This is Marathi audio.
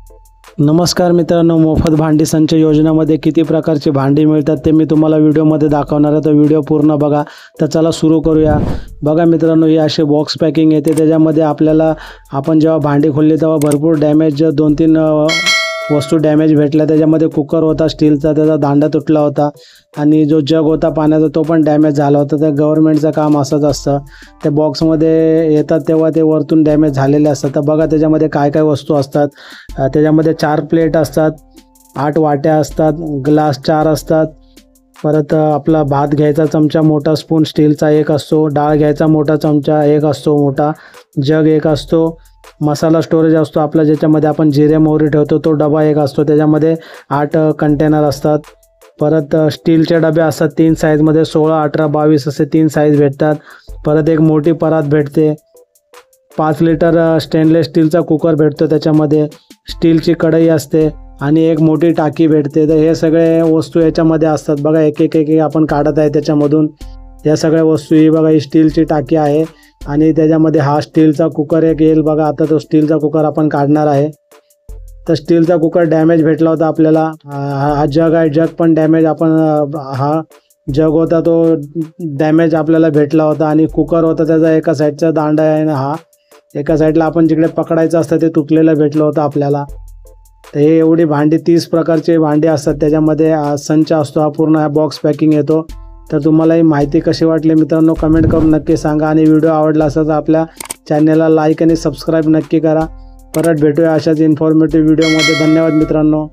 नमस्कार मित्रांनो, मोफत भांडी संच योजनेमध्ये किती प्रकारची भांडी मिळतात ते मी तुम्हाला व्हिडिओमध्ये दाखवणार आहे। तर व्हिडिओ पूर्ण बघा। तर चला सुरू करूया। बघा मित्रांनो, ही अशी बॉक्स पॅकिंग येते। त्याच्यामध्ये आपल्याला आपण जेव्हा भांडी खोलली तेव्हा भरपूर डॅमेज 2-3 वस्तू डॅमेज भेटल्या। त्याच्यामध्ये कुकर होता स्टीलचा, त्याचा दांडा तुटला होता आणि जो जग होता पाण्याचा तो पण डॅमेज झाला होता। तर गव्हर्नमेंटचं काम असंच असतं, ते बॉक्समध्ये येतात तेव्हा ते वरतून डॅमेज झालेले असतात। तर बघा त्याच्यामध्ये काय काय वस्तू असतात। त्याच्यामध्ये 4 प्लेट असतात, 8 वाट्या असतात, ग्लास 4 असतात, परत आपला भात घ्यायचा चमचा मोठा स्पून स्टीलचा एक असतो, डाळ घ्यायचा मोठा चमचा एक असतो, मोठा जग एक असतो, मसाला स्टोरेज असतो आपला ज्याच्यामध्ये आपण जिरे मोहरी ठेवतो तो डबा एक असतो, त्याच्यामध्ये 8 कंटेनर असतात। परत स्टीलचे डबे असतात 3 साईजमध्ये, 16, 18, 22 असे 3 साईज भेटतात। परत एक मोठी परात भेटते, 5 लिटर स्टेनलेस स्टीलचा कुकर भेटतो, त्याच्यामध्ये स्टीलची कढई असते आणि एक मोठी टाकी भेटते। तर हे सगळे वस्तू याच्यामध्ये असतात। बघा एक एक आपण काढत आहे त्याच्यामधून या सगळ्या वस्तू। ही बघा ही स्टीलची टाकी आहे आणि त्याच्यामध्ये हा स्टीलचा कुकर एक येईल बघा। आता तो स्टीलचा कुकर आपण काढणार आहे। तर स्टीलचा कुकर डॅमेज भेटला होता आपल्याला। हा जग आहे, जग पण डॅमेज आपण हा जग होता तो डॅमेज आपल्याला भेटला होता आणि कुकर होता त्याचा एका साईडचा दांडा आहे ना, हा एका साईडला आपण जिकडे पकडायचं असतं ते तुटलेलं भेटलं होतं आपल्याला। तर हे एवढी भांडी 30 प्रकारचे भांडी असतात त्याच्यामध्ये। संच असतो हा पूर्ण, हा बॉक्स पॅकिंग येतो। तर तुम्हाला ही माहिती कशी वाटली मित्रांनो कमेंट करून नक्की सांगा आणि व्हिडिओ आवडला असेल तर आपल्या चॅनलला लाईक आणि सबस्क्राईब नक्की करा। परत भेटूया अशाच इन्फॉर्मेटिव्ह व्हिडिओमध्ये। धन्यवाद मित्रांनो।